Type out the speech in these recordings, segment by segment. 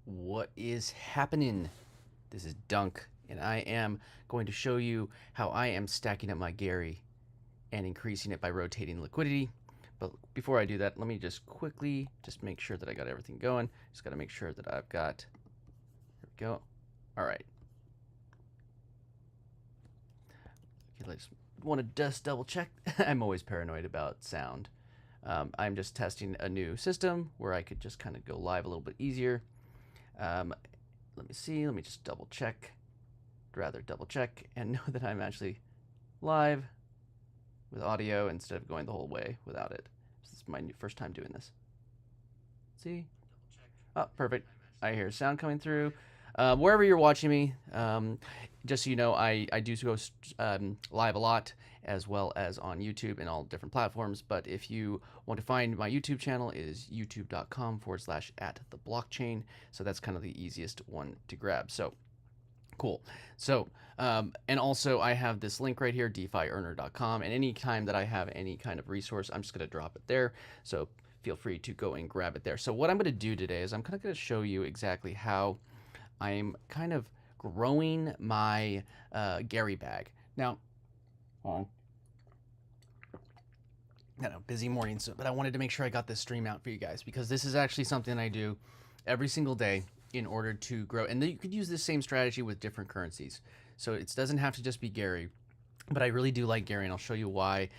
What is happening? This is Dunk, and I am going to show you how I am stacking up my Gary and increasing it by rotating liquidity. But before I do that, let me just quickly make sure that I got everything going. Just got to make sure that I've got, there we go. All right. Okay, I just want to just double check. I'm always paranoid about sound. I'm just testing a new system where I could just kind of go live a little bit easier. Let me see, let me just double check and know that I'm actually live with audio instead of going the whole way without it. This is my first time doing this. See? Oh, perfect. I hear sound coming through. Wherever you're watching me, just so you know, I do go live a lot, as well as on YouTube and all different platforms. But if you want to find my YouTube channel, it is youtube.com/@theblockchain. So that's kind of the easiest one to grab. So cool. So, and also I have this link right here, defiearner.com. And anytime that I have any kind of resource, I'm just going to drop it there. So feel free to go and grab it there. So what I'm going to do today is I'm kind of going to show you exactly how I'm kind of growing my Gary bag. Now, I know, busy morning, but I wanted to make sure I got this stream out for you guys because this is actually something I do every single day in order to grow. And then you could use this same strategy with different currencies. So it doesn't have to just be Gary, but I really do like Gary, and I'll show you why.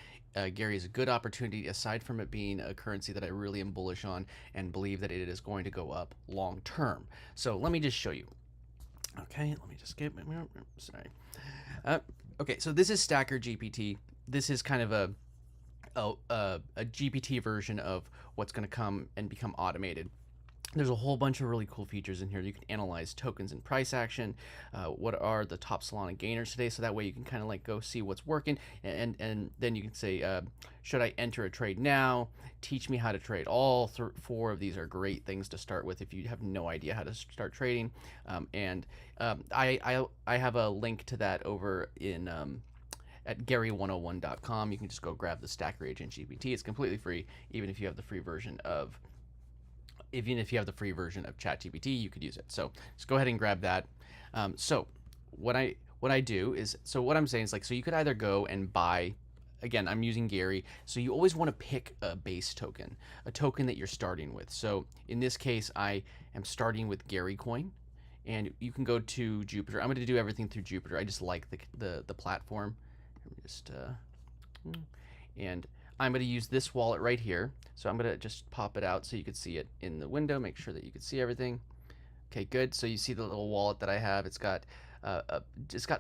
Gary is a good opportunity aside from it being a currency that I really am bullish on and believe that it is going to go up long term. So let me just show you. Okay, let me just get, sorry. Okay, so this is Stacker GPT. This is kind of a GPT version of what's going to come and become automated. There's a whole bunch of really cool features in here. You can analyze tokens and price action. What are the top Solana gainers today? So that way you can kind of like go see what's working, and then you can say, should I enter a trade now? Teach me how to trade. All four of these are great things to start with if you have no idea how to start trading. I have a link to that over in at Gary101.com. You can just go grab the Stacker Agent GPT. It's completely free, even if you have the free version of ChatGPT, you could use it. So just go ahead and grab that. So what I do is, so what I'm saying is, like, so you could either go and buy, again, I'm using Gary, so you always want to pick a base token, a token that you're starting with. So in this case, I am starting with Gary coin, and you can go to Jupiter. I'm going to do everything through Jupiter. I just like the platform. Let me just and I'm going to use this wallet right here. So I'm going to just pop it out so you can see it in the window. Make sure that you can see everything. Okay, good. So you see the little wallet that I have. It's got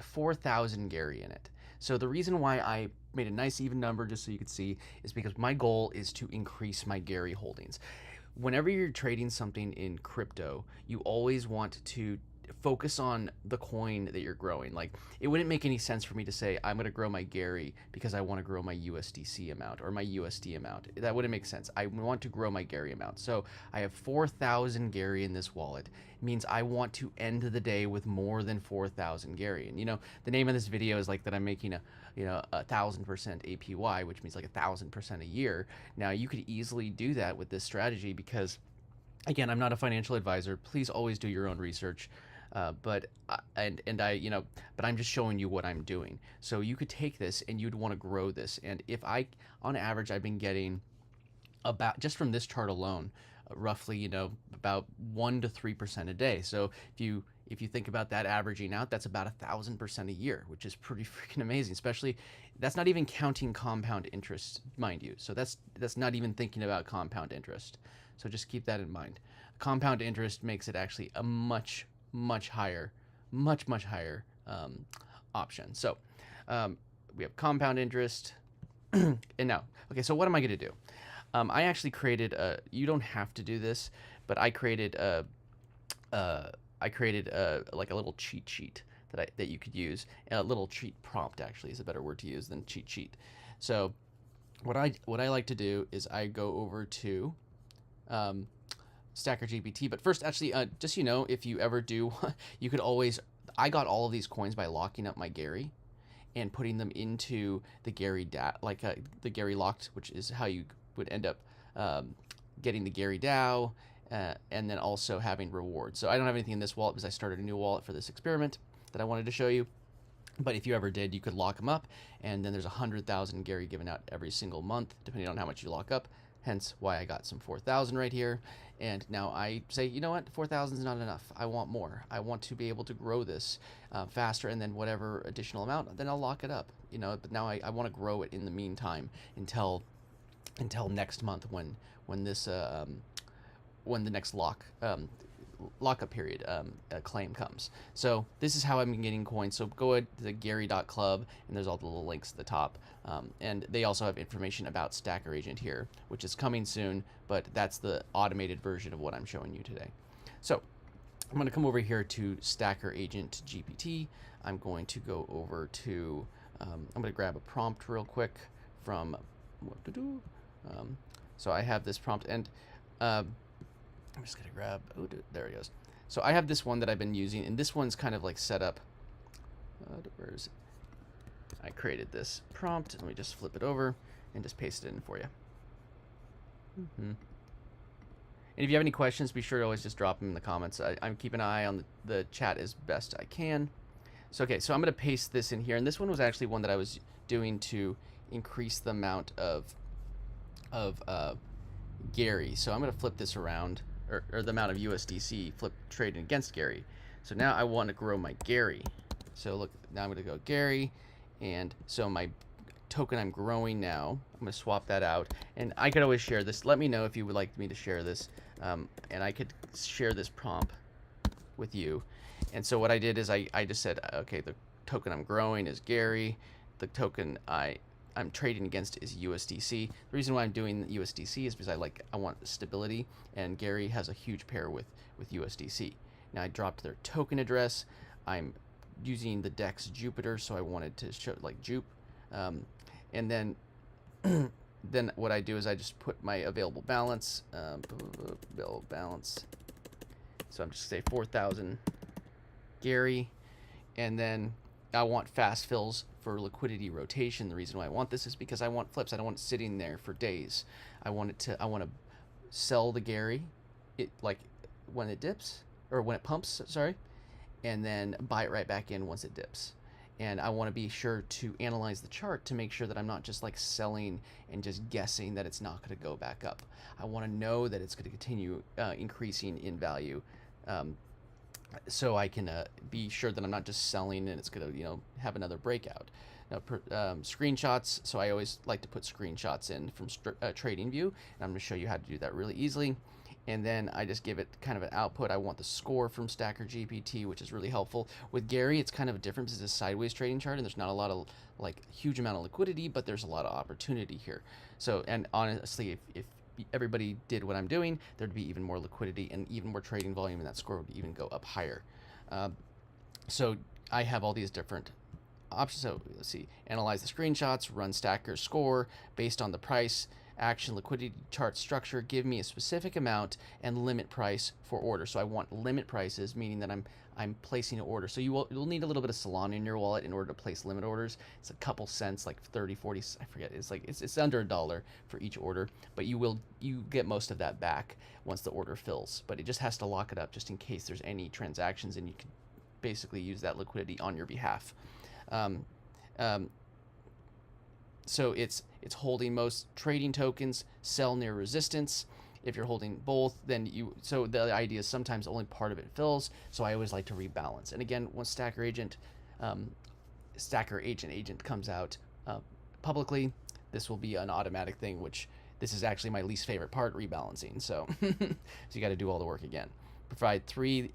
4,000 Gary in it. So the reason why I made a nice even number, just so you can see, is because my goal is to increase my Gary holdings. Whenever you're trading something in crypto, you always want to focus on the coin that you're growing. Like, it wouldn't make any sense for me to say I'm going to grow my Gary because I want to grow my USDC amount or my USD amount. That wouldn't make sense. I want to grow my Gary amount. So I have 4,000 Gary in this wallet. It means I want to end the day with more than 4,000 Gary. And you know, the name of this video is like that I'm making a 1,000% APY, which means like 1,000% a year. Now you could easily do that with this strategy because, again, I'm not a financial advisor. Please always do your own research. But I'm just showing you what I'm doing. So you could take this and you'd want to grow this. And if on average, I've been getting about, just from this chart alone, roughly, about 1 to 3% a day. So if you think about that averaging out, that's about 1,000% a year, which is pretty freaking amazing. Especially, that's not even counting compound interest, mind you. So that's not even thinking about compound interest. So just keep that in mind. Compound interest makes it actually a much higher option. So we have compound interest. And now, okay, so what am I going to do? I actually created you don't have to do this, but I created like a little cheat sheet that you could use. A little cheat prompt actually is a better word to use than cheat sheet. So what I like to do is I go over to Stacker GPT. But first, actually, just if you ever do, you could always, I got all of these coins by locking up my Gary and putting them into the Gary the Gary locked, which is how you would end up getting the Gary DAO and then also having rewards. So I don't have anything in this wallet because I started a new wallet for this experiment that I wanted to show you. But if you ever did, you could lock them up, and then there's 100,000 Gary given out every single month, depending on how much you lock up. Hence why I got some 4,000 right here. And now I say, you know what, 4,000 is not enough. I want more. I want to be able to grow this faster, and then whatever additional amount, then I'll lock it up. You know, but now I want to grow it in the meantime until next month when this when the next lockup period claim comes. So this is how I'm getting coins. So go to the Gary.club, and there's all the little links at the top. And they also have information about Stacker Agent here, which is coming soon, but that's the automated version of what I'm showing you today. So I'm going to come over here to Stacker Agent GPT. I'm going to go over to, I'm going to grab a prompt real quick from, so I have this prompt, and I'm just going to grab, oh, there it goes. So I have this one that I've been using, and this one's kind of like set up. Where is it? I created this prompt. Let me just flip it over and just paste it in for you. And if you have any questions, be sure to always just drop them in the comments. I'm keeping an eye on the chat as best I can. So, okay, so I'm going to paste this in here, and this one was actually one that I was doing to increase the amount of Gary. So I'm going to flip this around, or the amount of USDC trading against Gary. So now I want to grow my Gary. So look, now I'm going to go Gary, and so my token I'm growing now, I'm going to swap that out, and I could always share this. Let me know if you would like me to share this, and I could share this prompt with you. And so what I did is I just said, okay, the token I'm growing is Gary, the token I'm trading against is USDC. The reason why I'm doing USDC is because I want stability, and Gary has a huge pair with USDC. Now I dropped their token address. I'm using the DEX Jupiter, so I wanted to show like Jupe, and then then what I do is I just put my available balance, So I'm just say 4,000 Gary, and then I want fast fills for liquidity rotation. The reason why I want this is because I want flips. I don't want it sitting there for days. I want to sell the Gary, like when it dips, or when it pumps, sorry, and then buy it right back in once it dips. And I want to be sure to analyze the chart to make sure that I'm not just like selling and just guessing that it's not going to go back up. I want to know that it's going to continue increasing in value, so I can be sure that I'm not just selling and it's going to have another breakout. Now, screenshots. So I always like to put screenshots in from TradingView, and I'm going to show you how to do that really easily. And then I just give it kind of an output. I want the score from Stacker GPT, which is really helpful. With Gary, it's kind of different because it's a sideways trading chart, and there's not a lot of huge amount of liquidity, but there's a lot of opportunity here. So, and honestly, if everybody did what I'm doing, there'd be even more liquidity and even more trading volume, and that score would even go up higher. So I have all these different options. So let's see, analyze the screenshots, run Stacker score based on the price, action, liquidity chart structure, give me a specific amount, and limit price for order. So I want limit prices, meaning that I'm placing an order. So you'll need a little bit of Solana in your wallet in order to place limit orders. It's a couple cents, like 30, 40, I forget. It's under $1 for each order, but you get most of that back once the order fills. But it just has to lock it up just in case there's any transactions, and you can basically use that liquidity on your behalf. So it's holding most trading tokens, sell near resistance. If you're holding both, then so the idea is sometimes only part of it fills, so I always like to rebalance. And again, once Stacker Agent comes out publicly, this will be an automatic thing, which this is actually my least favorite part, rebalancing. So, so you got to do all the work again. Provide 3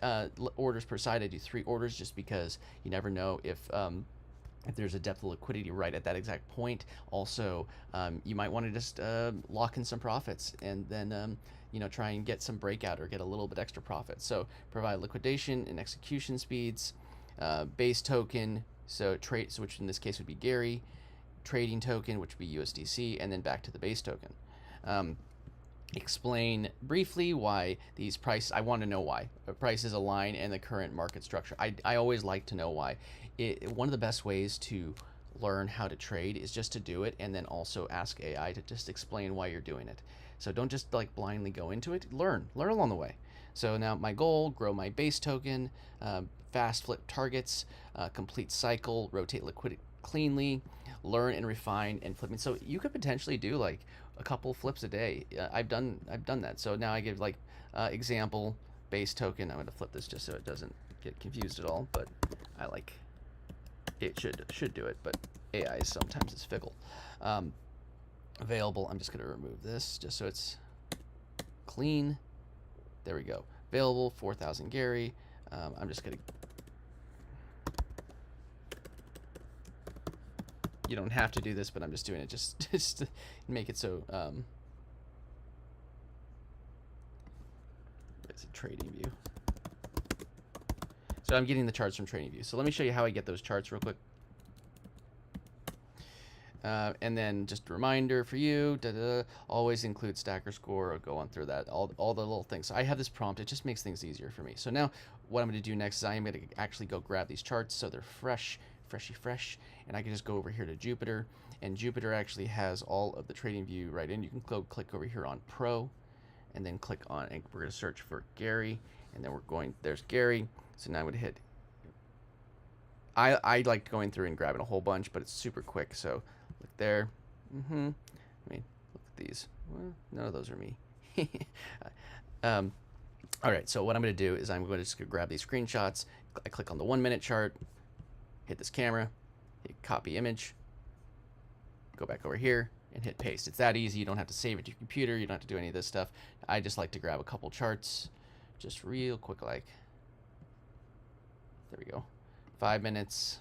orders per side. I do 3 orders just because you never know if there's a depth of liquidity right at that exact point. Also, you might want to just lock in some profits, and then try and get some breakout or get a little bit extra profit. So provide liquidation and execution speeds, base token, so which in this case would be Gary, trading token, which would be USDC, and then back to the base token. Explain briefly why these prices, I want to know why prices align and the current market structure. I always like to know why. One of the best ways to learn how to trade is just to do it, and then also ask AI to just explain why you're doing it. So don't just like blindly go into it. Learn along the way. So now my goal: grow my base token, fast flip targets, complete cycle, rotate liquidity cleanly, learn and refine and flipping. So you could potentially do like a couple flips a day. I've done that. So now I give like example base token. I'm going to flip this just so it doesn't get confused at all, but I like it should do it, but AI sometimes is fickle. Available, I'm just going to remove this just so it's clean. There we go. Available 4,000 Gary. I'm just going to, you don't have to do this, but I'm just doing it just to make it so it's a trading view. So I'm getting the charts from TradingView. So let me show you how I get those charts real quick. And then just a reminder for you, always include Stacker score, or go on through that, all the little things. So I have this prompt, it just makes things easier for me. So now what I'm going to do next is I'm going to actually go grab these charts so they're fresh, fresh, and I can just go over here to Jupyter, and Jupyter actually has all of the TradingView right in. You can go click over here on Pro, and then click on, and we're going to search for Gary, and then we're going, there's Gary. So now I'm going to hit, I like going through and grabbing a whole bunch, but it's super quick. So look there. I mean, look at these. Well, none of those are me. All right, so what I'm going to do is I'm going to just grab these screenshots. I click on the 1 minute chart, hit this camera, hit copy image, go back over here and hit paste. It's that easy. You don't have to save it to your computer. You don't have to do any of this stuff. I just like to grab a couple charts just real quick, like, there we go. 5 minutes.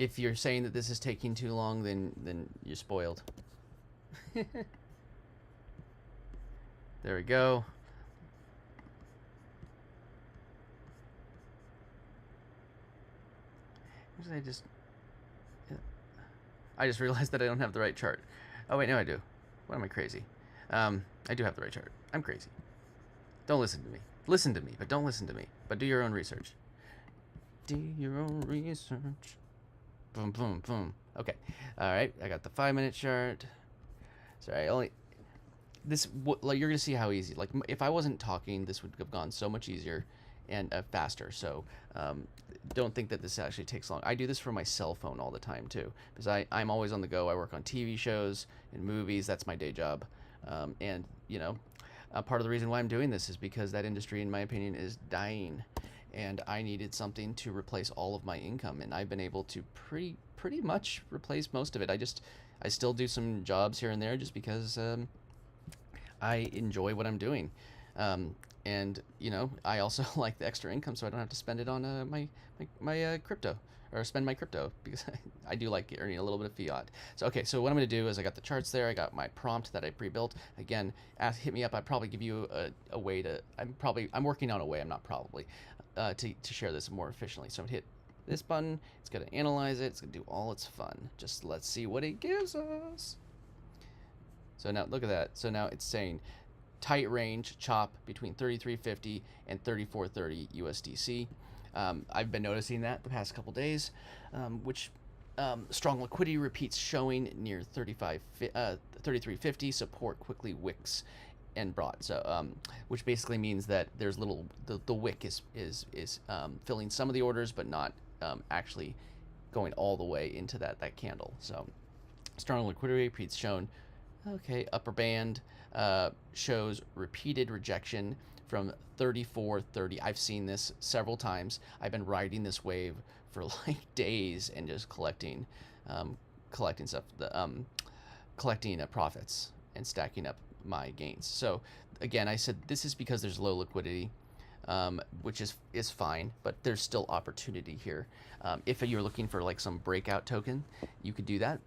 If you're saying that this is taking too long, then you're spoiled. There we go. I just realized that I don't have the right chart. Oh wait, no I do. What am I crazy? I do have the right chart. I'm crazy. Don't listen to me. Listen to me, but don't listen to me. But do your own research. Do your own research. Boom, boom, boom. Okay. All right. I got the 5 minute chart. Sorry, you're gonna see how easy. Like if I wasn't talking, this would have gone so much easier and faster. So don't think that this actually takes long. I do this from my cell phone all the time too, because I'm always on the go. I work on TV shows and movies. That's my day job. And you know, part of the reason why I'm doing this is because that industry, in my opinion, is dying, and I needed something to replace all of my income, and I've been able to pretty much replace most of it. I still do some jobs here and there just because I enjoy what I'm doing, and you know, I also like the extra income, so I don't have to spend it on my crypto, or spend my crypto, because I do like earning a little bit of fiat. So okay, so what I'm going to do is I got the charts there, I got my prompt that I pre-built. Again, hit me up. I'd probably give you a way to, I'm working on a way, I'm not probably, to share this more efficiently. So I'm going to hit this button, it's going to analyze it, it's going to do all its fun. Just let's see what it gives us. So now look at that. So now it's saying tight range chop between 33.50 and 34.30 USDC. I've been noticing that the past couple days, which strong liquidity repeats showing near 33.50, support quickly wicks and brought. So which basically means that there's the wick is filling some of the orders, but not actually going all the way into that candle. So strong liquidity repeats shown. Okay, upper band shows repeated rejection from 34.30. I've seen this several times. I've been riding this wave for like days and just collecting stuff, collecting profits and stacking up my gains. So again, I said this is because there's low liquidity, which is fine, but there's still opportunity here. If you're looking for like some breakout token, you could do that.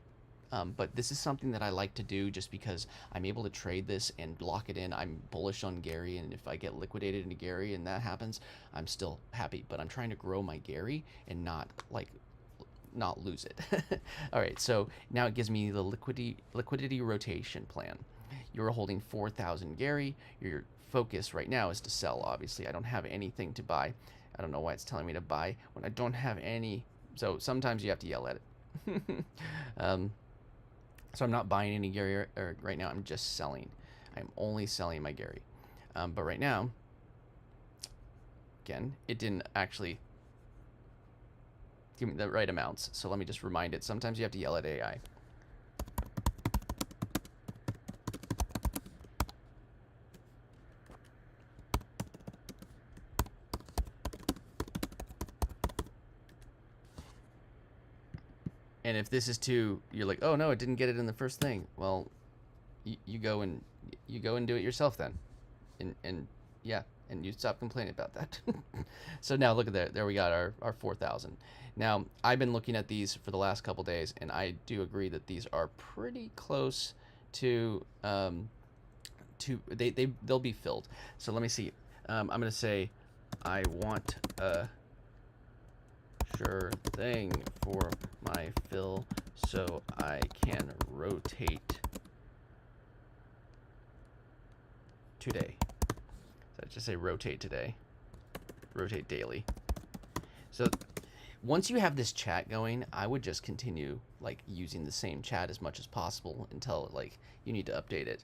But this is something that I like to do just because I'm able to trade this and lock it in. I'm bullish on Gary, and if I get liquidated into Gary and that happens, I'm still happy. But I'm trying to grow my Gary and not lose it. All right, so now it gives me the liquidity rotation plan. You're holding 4,000 Gary. Your focus right now is to sell. Obviously, I don't have anything to buy. I don't know why it's telling me to buy when I don't have any. So sometimes you have to yell at it. So I'm not buying any Gary right now. I'm just selling. I'm only selling my Gary. But right now, again, it didn't actually give me the right amounts. So let me just remind it. Sometimes you have to yell at AI. And if this is too, you're like, oh no, it didn't get it in the first thing. Well, you go and do it yourself then, and yeah, and you stop complaining about that. So now look at that. There we got our 4,000. Now I've been looking at these for the last couple days, and I do agree that these are pretty close to they'll be filled. So let me see. I'm gonna say I want a sure thing for my fill so I can rotate today. So I just say rotate today, rotate daily. So once you have this chat going, I would just continue like using the same chat as much as possible until like you need to update it.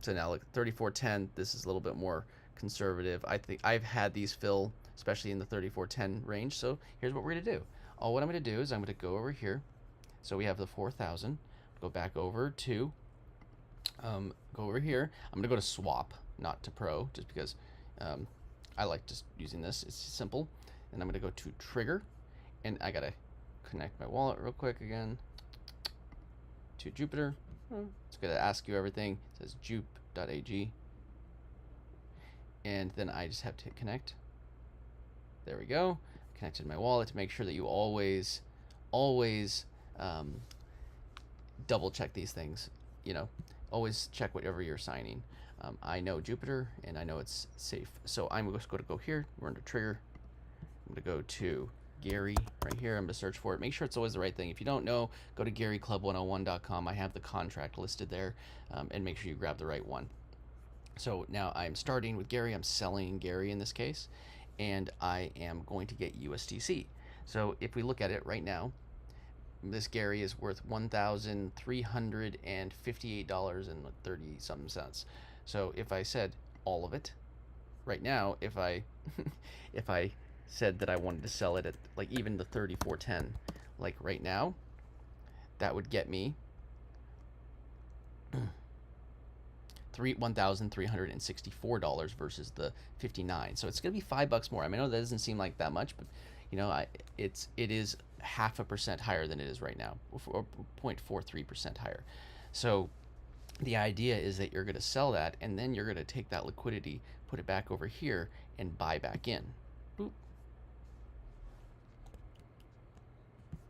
So now look, 3410, this is a little bit more conservative. I think I've had these fill, especially in the 3410 range. So here's what we're gonna do. What I'm gonna do is I'm gonna go over here. So we have the 4,000. Go back over to, go over here. I'm gonna go to swap, not to pro, just because I like just using this. It's simple. And I'm gonna go to trigger, and I gotta connect my wallet real quick again to Jupiter. It's gonna ask you everything. It says jupe.ag, and then I just have to hit connect. There we go. Connected my wallet to make sure that you always double check these things. You know, always check whatever you're signing. I know Jupiter, and I know it's safe. So I'm just going to go here. We're under trigger. I'm going to go to Gary right here. I'm going to search for it. Make sure it's always the right thing. If you don't know, go to GaryClub101.com. I have the contract listed there, and make sure you grab the right one. So now I'm starting with Gary. I'm selling Gary in this case, and I am going to get USDC. So if we look at it right now, this Gary is worth $1,358.30 something. So if I said all of it right now, if I if I said that I wanted to sell it at like even the 3410, like right now, that would get me $1,364 versus the 59. So it's gonna be $5 more. I mean, I know that doesn't seem like that much, but you know, it is 0.5% higher than it is right now, or 0.43% higher. So the idea is that you're going to sell that, and then you're going to take that liquidity, put it back over here, and buy back in. Boop.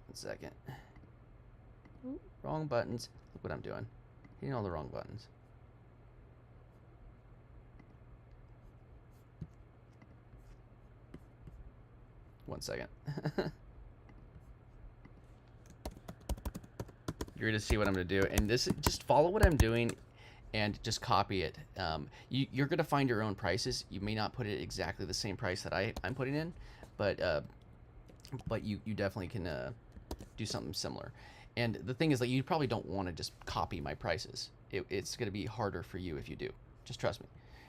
1 second. Ooh, wrong buttons. Look what I'm doing. Hitting all the wrong buttons. One second. You're gonna see what I'm gonna do, and this, just follow what I'm doing and just copy it. You're gonna find your own prices. You may not put it exactly the same price that I'm putting in, but you definitely can do something similar. And the thing is, like, you probably don't want to just copy my prices. It's gonna be harder for you if you do. Just trust me,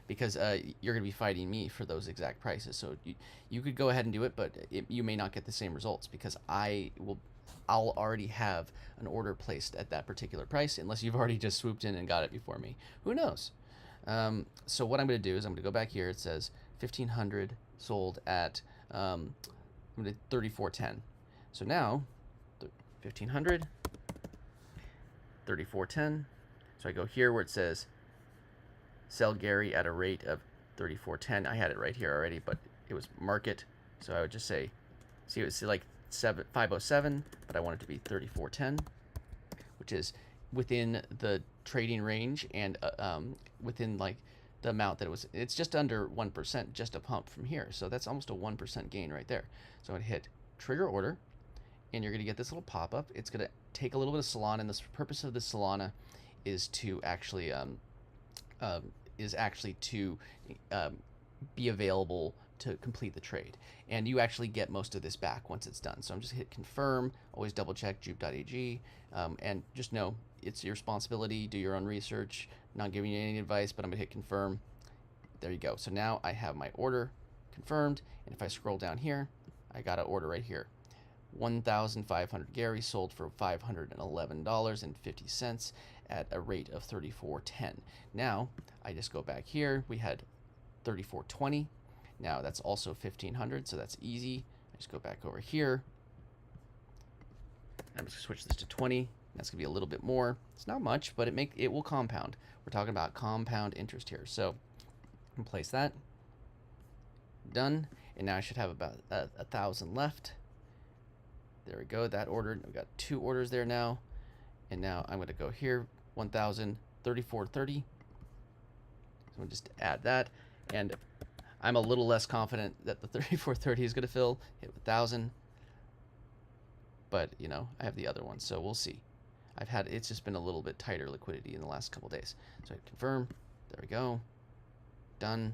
because you're going to be fighting me for those exact prices. So you could go ahead and do it, but you may not get the same results, because I'll already have an order placed at that particular price, unless you've already just swooped in and got it before me. Who knows? So what I'm going to do is I'm going to go back here. It says 1,500 sold at 34.10. So now 1,500, 34.10. So I go here where it says sell Gary at a rate of 34.10. I had it right here already, but it was market, so I would just say, see, it was like 507, but I want it to be 34.10, which is within the trading range, and within like the amount that it was. It's just under 1%, just a pump from here, so that's almost a 1% gain right there. So I'd hit trigger order, and you're going to get this little pop-up. It's going to take a little bit of Solana, and the purpose of this Solana is to actually to be available to complete the trade, and you actually get most of this back once it's done. So I'm just hit confirm. Always double check jupe.ag, and just know it's your responsibility. Do your own research. Not giving you any advice, but I'm gonna hit confirm. There you go. So now I have my order confirmed, and if I scroll down here, I got an order right here. 1,500 Gary sold for $511.50 at a rate of 34.10. Now I just go back here. We had 34.20. Now that's also 1,500, so that's easy. I just go back over here. I'm just gonna switch this to 20. That's gonna be a little bit more. It's not much, but it will compound. We're talking about compound interest here. So I'm place that. Done. And now I should have about 1,000 left. There we go. That ordered. We've got 2 orders there now. And now I'm going to go here. 1,034.30. So we'll just add that. And I'm a little less confident that the 34.30 is going to fill. Hit 1,000. But, you know, I have the other one. So we'll see. It's just been a little bit tighter liquidity in the last couple days. So I confirm. There we go. Done.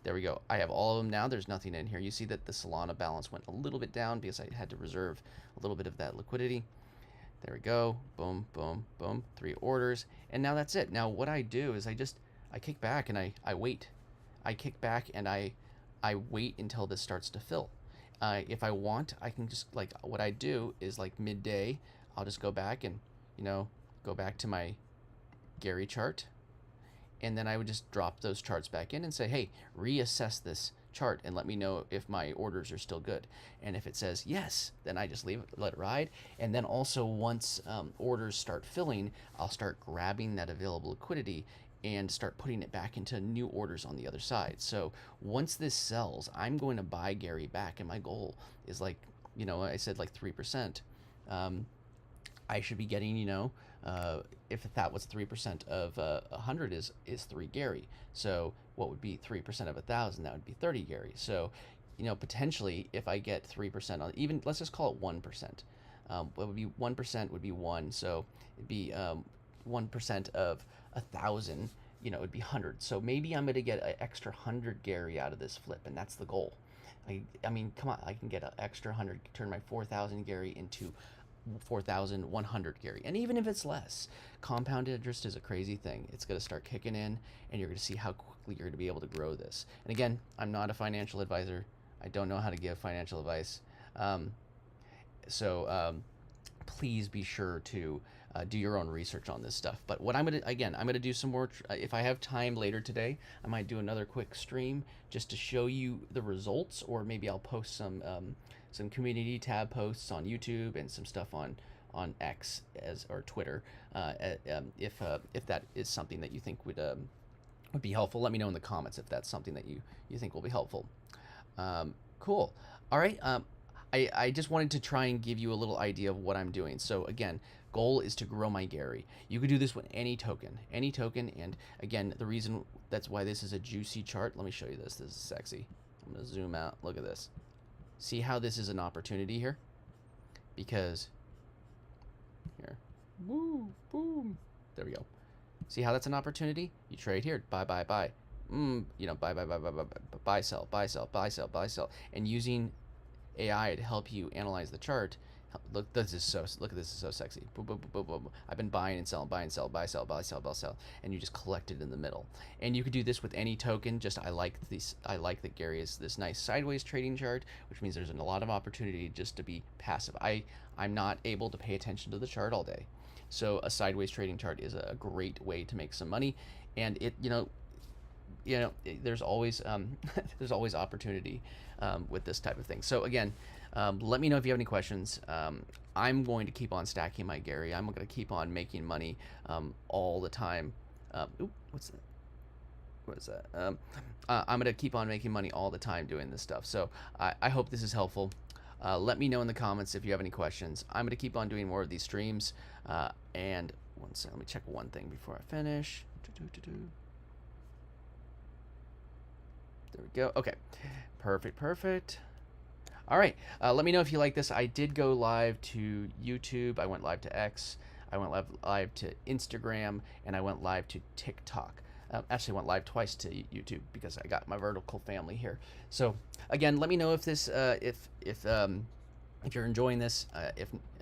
There we go. I have all of them now. There's nothing in here. You see that the Solana balance went a little bit down because I had to reserve a little bit of that liquidity. There we go. Boom, boom, boom. 3 orders. And now that's it. Now what I do is I kick back and I wait. I kick back and I wait until this starts to fill. If I want, I can just, like, what I do is, like, midday, I'll just go back and, you know, go back to my Gary chart. And then I would just drop those charts back in and say, hey, reassess this chart and let me know if my orders are still good. And if it says yes, then I just let it ride. And then also once orders start filling, I'll start grabbing that available liquidity and start putting it back into new orders on the other side. So once this sells, I'm going to buy Gary back. And my goal is, like, you know, I said like 3%. I should be getting, you know, if that was 3% of 100 is 3 Gary. So what would be 3% of 1,000? That would be 30 Gary. So, you know, potentially if I get 3% on, even let's just call it 1%. What would be 1% would be 1. So it'd be 1% of 1,000. You know, it'd be 100. So maybe I'm going to get an extra 100 Gary out of this flip, and that's the goal. I mean, come on, I can get an extra 100, turn my 4,000 Gary into 4,100 Gary. And even if it's less, compound interest is a crazy thing. It's going to start kicking in, and you're going to see how quickly you're going to be able to grow this. And again, I'm not a financial advisor. I don't know how to give financial advice. Please be sure to do your own research on this stuff. But what I'm going to do some more, if I have time later today, I might do another quick stream just to show you the results, or maybe I'll post some community tab posts on YouTube and some stuff on X or Twitter. If that is something that you think would be helpful, let me know in the comments if that's something that you think will be helpful. Cool. All right. I just wanted to try and give you a little idea of what I'm doing. So again, goal is to grow my Gary. You could do this with any token. And again, the reason that's why this is a juicy chart. Let me show you this. This is sexy. I'm gonna zoom out. Look at this. See how this is an opportunity here? Because here, woo, boom. There we go. See how that's an opportunity? You trade here. Buy, buy, buy. You know, buy, buy, buy, buy, buy, buy, sell, buy, sell, buy, sell, buy, sell, and using AI to help you analyze the chart. Look, this is so sexy. Boom, boom, boom, boom, boom. I've been buying and selling, buy and sell, buy, sell, buy, sell, buy, sell, and you just collect it in the middle. And you could do this with any token. Just I like that Gary is this nice sideways trading chart, which means there's a lot of opportunity just to be passive. I'm not able to pay attention to the chart all day, so a sideways trading chart is a great way to make some money. And there's always there's always opportunity with this type of thing. So again, let me know if you have any questions. I'm going to keep on stacking my Gary. I'm going to keep on making money all the time. What's that? What is that? I'm going to keep on making money all the time doing this stuff. So I hope this is helpful. Let me know in the comments if you have any questions. I'm going to keep on doing more of these streams. And one second, let me check one thing before I finish. There we go. Okay, perfect. All right, let me know if you like this. I did go live to YouTube. I went live to X. I went live to Instagram, and I went live to TikTok. Actually went live twice to YouTube because I got my vertical family here. So again, let me know if this if you're enjoying this,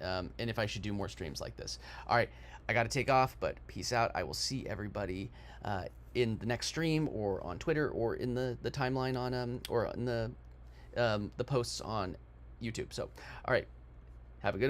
and if I should do more streams like this. All right, I got to take off, but peace out. I will see everybody in the next stream, or on Twitter, or in the timeline on or in the posts on YouTube. So, all right, have a good one.